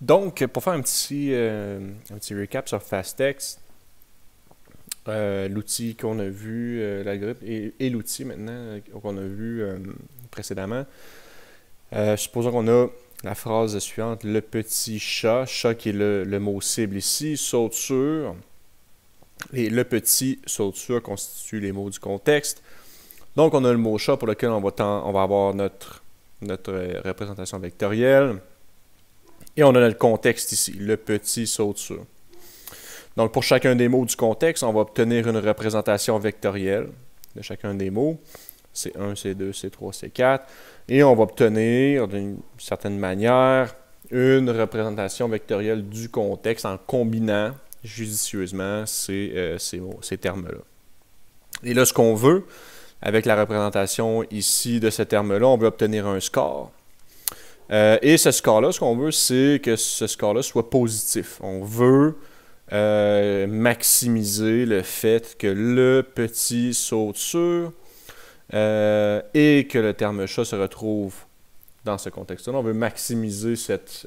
Donc, pour faire un petit recap sur FastText, l'outil qu'on a vu, l'algorithme et l'outil maintenant qu'on a vu précédemment, supposons qu'on a la phrase suivante, le petit chat, chat qui est le mot cible ici, saute sur, et le petit saute sur constitue les mots du contexte. Donc, on a le mot chat pour lequel on va avoir notre représentation vectorielle. Et on a notre contexte ici, le petit saute sur. Donc, pour chacun des mots du contexte, on va obtenir une représentation vectorielle de chacun des mots. C1, C2, C3, C4. Et on va obtenir, d'une certaine manière, une représentation vectorielle du contexte en combinant judicieusement ces termes-là. Et là, ce qu'on veut, avec la représentation ici de ce terme-là, on veut obtenir un score. Et ce score-là, ce qu'on veut, c'est que ce score-là soit positif. On veut maximiser le fait que le petit saute sur et que le terme chat se retrouve dans ce contexte-là. On veut maximiser cette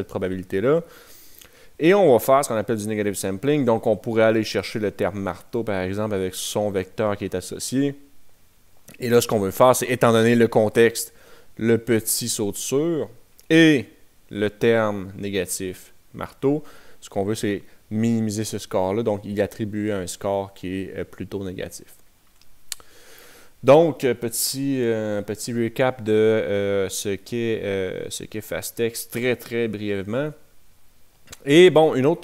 probabilité-là. Et on va faire ce qu'on appelle du negative sampling. Donc, on pourrait aller chercher le terme marteau, par exemple, avec son vecteur qui est associé. Et là, ce qu'on veut faire, c'est, étant donné le contexte, le petit saute sur et le terme négatif marteau, ce qu'on veut, c'est minimiser ce score-là. Donc, il attribue un score qui est plutôt négatif. Donc, petit recap de ce qu'est FastText très, très brièvement. Et bon, une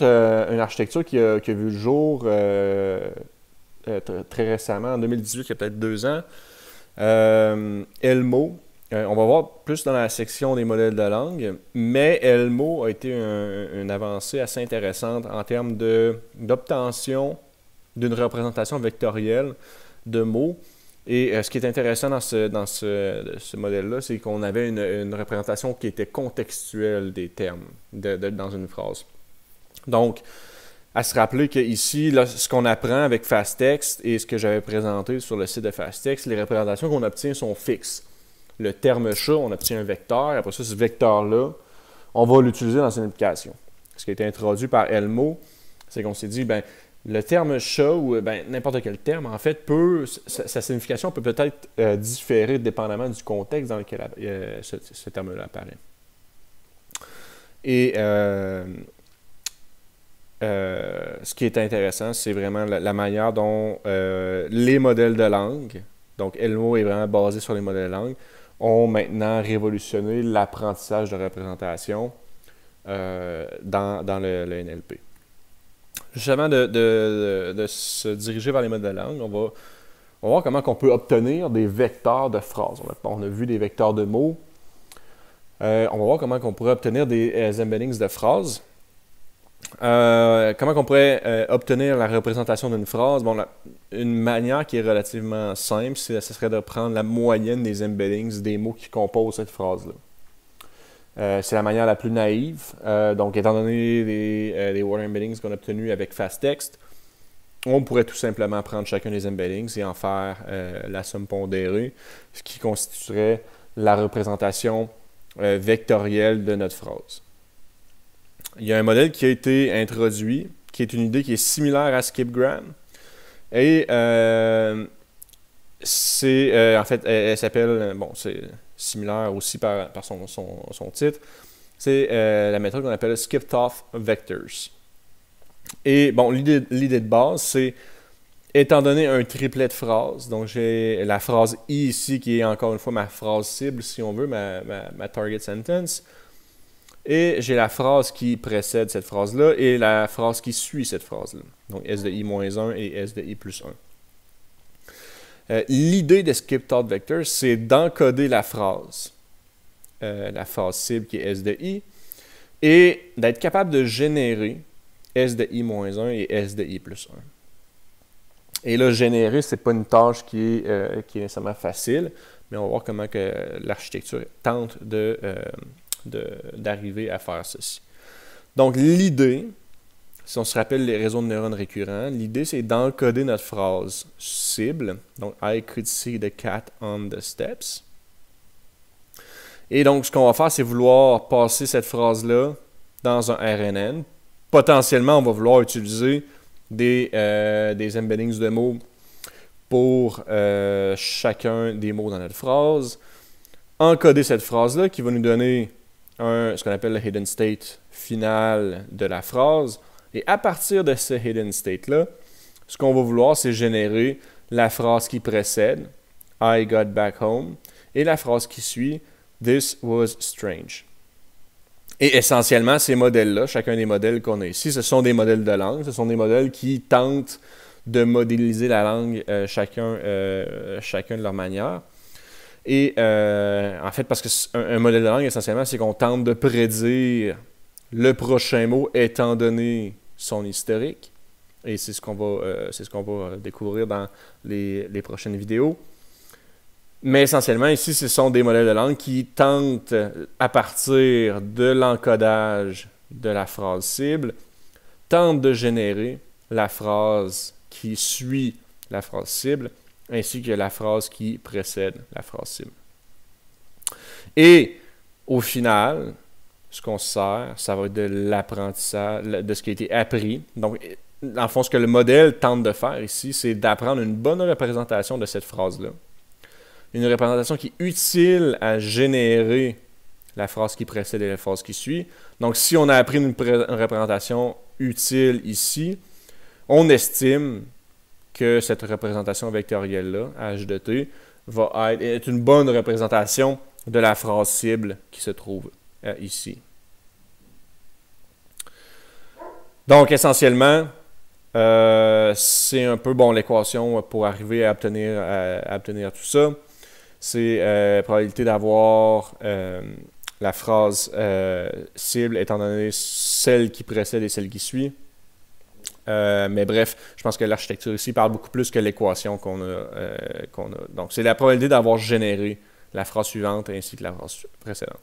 architecture qui a vu le jour très récemment, en 2018, il y a peut-être 2 ans, Elmo. On va voir plus dans la section des modèles de langue, mais Elmo a été une avancée assez intéressante en termes d'obtention d'une représentation vectorielle de mots. Et ce qui est intéressant dans ce modèle-là, c'est qu'on avait une représentation qui était contextuelle des termes dans une phrase. Donc, à se rappeler qu'ici, ce qu'on apprend avec FastText et ce que j'avais présenté sur le site de FastText, les représentations qu'on obtient sont fixes. Le terme chat, on obtient un vecteur. Après ça, ce vecteur-là, on va l'utiliser dans une application. Ce qui a été introduit par Elmo, c'est qu'on s'est dit, ben, le terme chat ou n'importe quel terme, en fait, sa signification peut peut-être différer dépendamment du contexte dans lequel ce terme-là apparaît. Et ce qui est intéressant, c'est vraiment la manière dont les modèles de langue, donc Elmo est vraiment basé sur les modèles de langue, ont maintenant révolutionné l'apprentissage de représentation dans le NLP. Justement, de se diriger vers les modèles de langue, on va voir comment on peut obtenir des vecteurs de phrases. On a vu des vecteurs de mots. On va voir comment on pourrait obtenir des embeddings de phrases. Comment on pourrait obtenir la représentation d'une phrase? Bon, une manière qui est relativement simple, ce serait de prendre la moyenne des embeddings des mots qui composent cette phrase-là. C'est la manière la plus naïve. Donc, étant donné les word embeddings qu'on a obtenus avec FastText, on pourrait tout simplement prendre chacun des embeddings et en faire la somme pondérée, ce qui constituerait la représentation vectorielle de notre phrase. Il y a un modèle qui a été introduit, qui est une idée qui est similaire à Skipgram. Et en fait, elle s'appelle, bon, c'est similaire aussi par son titre, c'est la méthode qu'on appelle Skip-Off Vectors. Et bon, l'idée de base, c'est, étant donné un triplet de phrases, donc j'ai la phrase I ici qui est encore une fois ma phrase cible, si on veut, ma target sentence, et j'ai la phrase qui précède cette phrase-là et la phrase qui suit cette phrase-là. Donc S de I-1 et S de I plus 1. L'idée de Skip-Thought Vector, c'est d'encoder la phrase cible qui est S de I, et d'être capable de générer S de I-1 et S de I plus 1. Et là, générer, ce n'est pas une tâche qui est nécessairement facile, mais on va voir comment l'architecture tente d'arriver à faire ceci. Donc, l'idée, si on se rappelle les réseaux de neurones récurrents, l'idée, c'est d'encoder notre phrase cible. Donc, I could see the cat on the steps. Et donc, ce qu'on va faire, c'est vouloir passer cette phrase-là dans un RNN. Potentiellement, on va vouloir utiliser des embeddings de mots pour chacun des mots dans notre phrase. Encoder cette phrase-là qui va nous donner ce qu'on appelle le hidden state final de la phrase. Et à partir de ce hidden state-là, ce qu'on va vouloir, c'est générer la phrase qui précède, I got back home, et la phrase qui suit, This was strange. Et essentiellement, ces modèles-là, chacun des modèles qu'on a ici, ce sont des modèles de langue, ce sont des modèles qui tentent de modéliser la langue chacun de leur manière. Et en fait, parce qu'un modèle de langue, essentiellement, c'est qu'on tente de prédire le prochain mot étant donné son historique. Et c'est ce qu'on va découvrir dans les prochaines vidéos. Mais essentiellement, ici, ce sont des modèles de langue qui tentent, à partir de l'encodage de la phrase cible, tentent de générer la phrase qui suit la phrase cible, ainsi que la phrase qui précède la phrase cible. Et au final, ce qu'on se sert, ça va être de l'apprentissage, de ce qui a été appris. Donc, dans le fond, ce que le modèle tente de faire ici, c'est d'apprendre une bonne représentation de cette phrase-là. Une représentation qui est utile à générer la phrase qui précède et la phrase qui suit. Donc, si on a appris une représentation utile ici, on estime que cette représentation vectorielle-là, h de t, va être une bonne représentation de la phrase cible qui se trouve ici. Donc, essentiellement, c'est un peu l'équation pour arriver à obtenir tout ça. C'est probabilité d'avoir la phrase cible étant donné celle qui précède et celle qui suit. Mais bref, je pense que l'architecture ici parle beaucoup plus que l'équation qu'on a. Donc, c'est la probabilité d'avoir généré la phrase suivante ainsi que la phrase précédente.